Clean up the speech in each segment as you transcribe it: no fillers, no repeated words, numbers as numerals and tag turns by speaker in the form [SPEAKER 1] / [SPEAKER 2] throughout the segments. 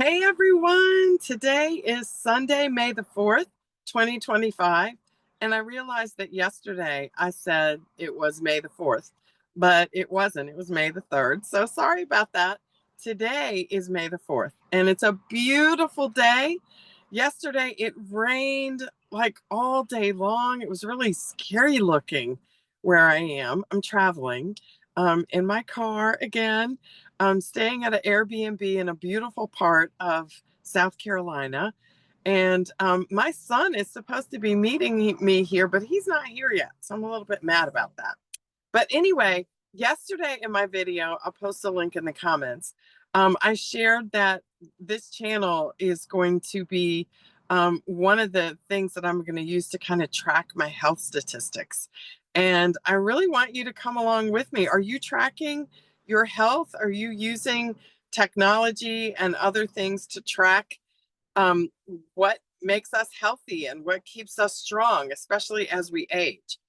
[SPEAKER 1] Hey everyone, today is Sunday, May the 4th, 2025. And I realized that yesterday I said it was May the 4th, but it wasn't. It was May the 3rd. So sorry about that. Today is May the 4th, and it's a beautiful day. Yesterday it rained like all day long. It was really scary looking where I am. I'm traveling in my car again. I'm staying at an Airbnb in a beautiful part of South Carolina. And my son is supposed to be meeting me here, but he's not here yet. So I'm a little bit mad about that. But anyway, yesterday in my video, I'll post a link in the comments. I shared that this channel is going to be one of the things that I'm going to use to kind of track my health statistics. And I really want you to come along with me. Are you tracking your health? Are you using technology and other things to track um, what makes us healthy and what keeps us strong, especially as we age?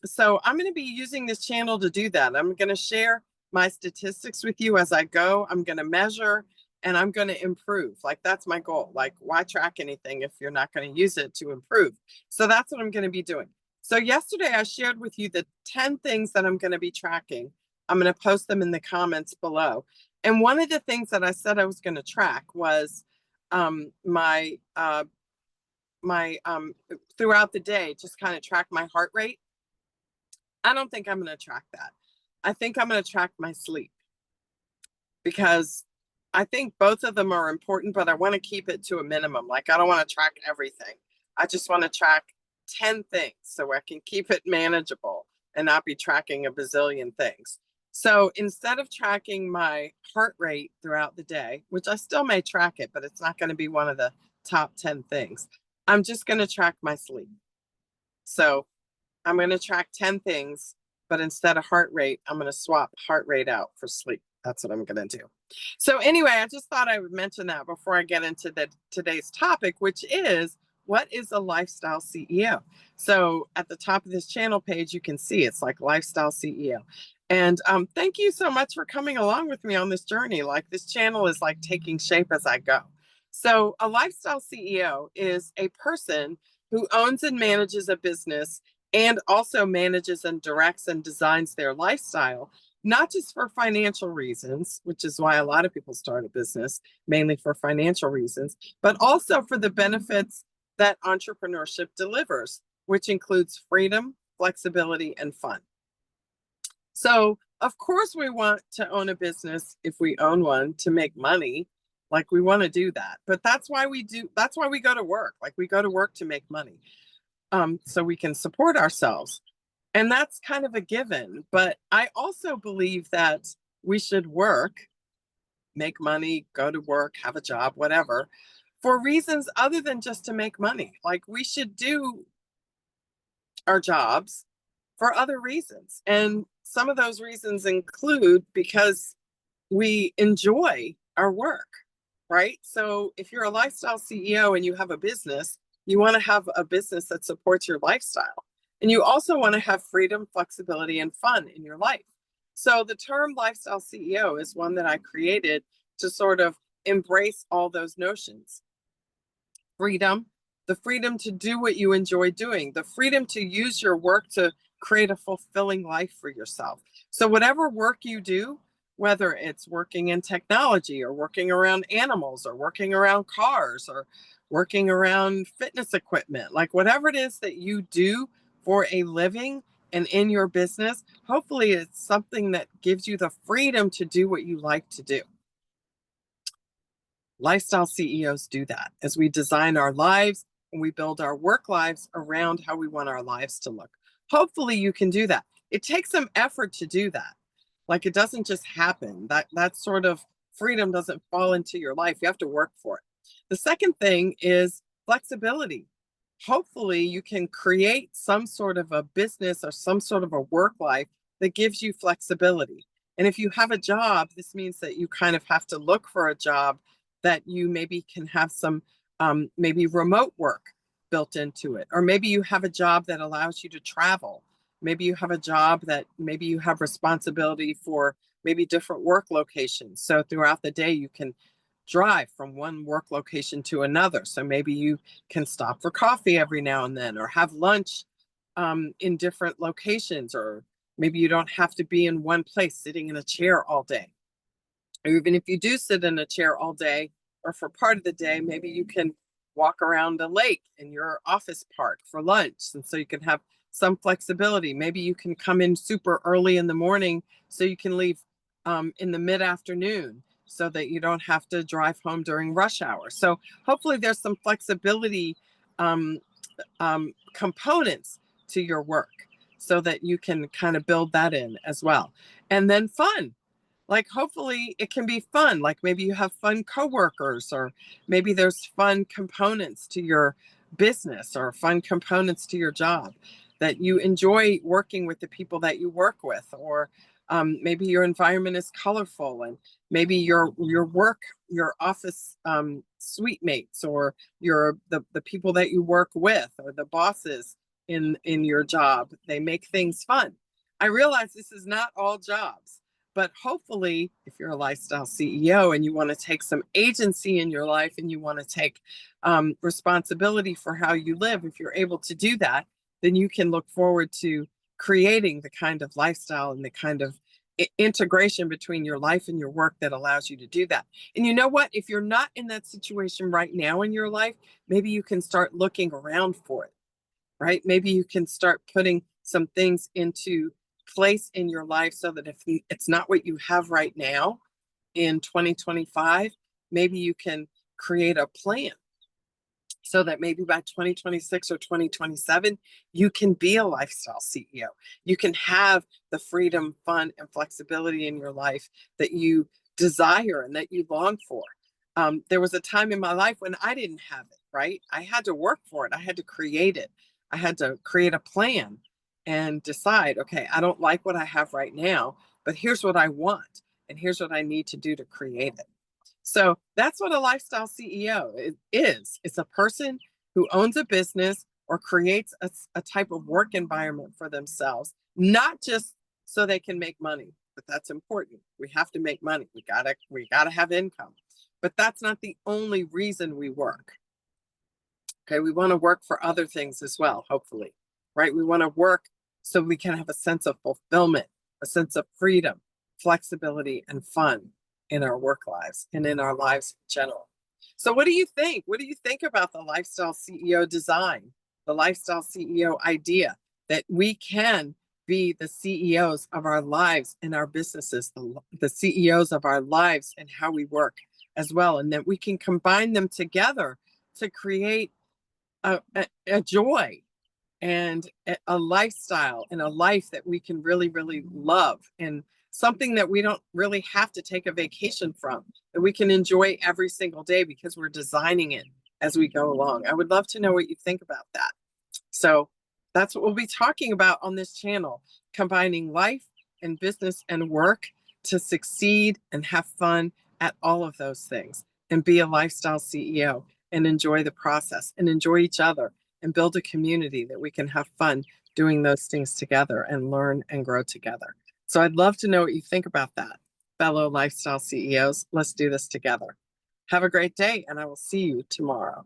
[SPEAKER 1] So I'm going to be using this channel to do that. I'm going to share my statistics with you as I go. I'm going to measure and I'm going to improve. Like that's my goal. Like why track anything if you're not going to use it to improve? So that's what I'm going to be doing. So yesterday I shared with you the 10 things that I'm going to be tracking. I'm going to post them in the comments below. And one of the things that I said I was going to track was my throughout the day, just kind of track my heart rate. I don't think I'm going to track that. I think I'm going to track my sleep because I think both of them are important, but I want to keep it to a minimum. Like I don't want to track everything. I just want to track 10 things so I can keep it manageable and not be tracking a bazillion things. So instead of tracking my heart rate throughout the day, which I still may track it, but it's not going to be one of the top 10 things, I'm just going to track my sleep. So I'm going to track 10 things, but instead of heart rate, I'm going to swap heart rate out for sleep. That's what I'm going to do. So anyway, I just thought I would mention that before I get into today's topic, which is what is a lifestyle CEO? So at the top of this channel page, you can see it's like lifestyle CEO. And thank you so much for coming along with me on this journey. Like this channel is like taking shape as I go. So a lifestyle CEO is a person who owns and manages a business and also manages and directs and designs their lifestyle, not just for financial reasons, which is why a lot of people start a business, mainly for financial reasons, but also for the benefits that entrepreneurship delivers, which includes freedom, flexibility, and fun. So, of course, we want to own a business if we own one to make money. Like we want to do that. But that's why we go to work. Like we go to work to make money so we can support ourselves. And that's kind of a given. But I also believe that we should work, make money, go to work, have a job, whatever, for reasons other than just to make money. Like we should do our jobs for other reasons. And some of those reasons include because we enjoy our work, right? So if you're a lifestyle CEO and you have a business, you want to have a business that supports your lifestyle. And you also want to have freedom, flexibility, and fun in your life. So the term lifestyle CEO is one that I created to sort of embrace all those notions. Freedom, the freedom to do what you enjoy doing, the freedom to use your work to create a fulfilling life for yourself. So whatever work you do, whether it's working in technology or working around animals or working around cars or working around fitness equipment, like whatever it is that you do for a living and in your business, hopefully it's something that gives you the freedom to do what you like to do. Lifestyle CEOs do that as we design our lives and we build our work lives around how we want our lives to look. Hopefully you can do that. It takes some effort to do that. Like it doesn't just happen. That sort of freedom doesn't fall into your life. You have to work for it. The second thing is flexibility. Hopefully you can create some sort of a business or some sort of a work life that gives you flexibility. And if you have a job, this means that you kind of have to look for a job that you maybe can have some maybe remote work built into it. Or maybe you have a job that allows you to travel. Maybe you have a job that maybe you have responsibility for maybe different work locations. So throughout the day, you can drive from one work location to another. So maybe you can stop for coffee every now and then, or have lunch in different locations, or maybe you don't have to be in one place sitting in a chair all day. Or even if you do sit in a chair all day or for part of the day, maybe you can walk around a lake in your office park for lunch. And so you can have some flexibility. Maybe you can come in super early in the morning so you can leave in the mid-afternoon so that you don't have to drive home during rush hour. So hopefully there's some flexibility um, components to your work so that you can kind of build that in as well. And then fun. Like hopefully it can be fun. Like maybe you have fun coworkers, or maybe there's fun components to your business or fun components to your job that you enjoy working with the people that you work with, or maybe your environment is colorful, and maybe your work, your office suite mates, or the people that you work with, or the bosses in your job, they make things fun. I realize this is not all jobs, but hopefully if you're a lifestyle CEO and you want to take some agency in your life and you want to take responsibility for how you live, if you're able to do that, then you can look forward to creating the kind of lifestyle and the kind of integration between your life and your work that allows you to do that. And you know what? If you're not in that situation right now in your life, maybe you can start looking around for it, right? Maybe you can start putting some things into place in your life so that if it's not what you have right now in 2025, maybe you can create a plan so that maybe by 2026 or 2027, you can be a lifestyle CEO. You can have the freedom, fun, and flexibility in your life that you desire and that you long for. There was a time in my life when I didn't have it, right? I had to work for it. I had to create it. I had to create a plan and decide, okay, I don't like what I have right now, but here's what I want. And here's what I need to do to create it. So that's what a lifestyle CEO is. It's a person who owns a business or creates a type of work environment for themselves, not just so they can make money, but that's important. We have to make money. We gotta have income. But that's not the only reason we work. Okay, we want to work for other things as well, hopefully. Right? We want to work so we can have a sense of fulfillment, a sense of freedom, flexibility, and fun in our work lives and in our lives in general. So what do you think? What do you think about the lifestyle CEO design, the lifestyle CEO idea that we can be the CEOs of our lives and our businesses, the CEOs of our lives and how we work as well, and that we can combine them together to create a joy and a lifestyle and a life that we can really, really love, and something that we don't really have to take a vacation from, that we can enjoy every single day because we're designing it as we go along. I would love to know what you think about that. So that's what we'll be talking about on this channel, combining life and business and work to succeed and have fun at all of those things and be a lifestyle CEO and enjoy the process and enjoy each other and build a community that we can have fun doing those things together and learn and grow together. So I'd love to know what you think about that, fellow lifestyle CEOs. Let's do this together. Have a great day, and I will see you tomorrow.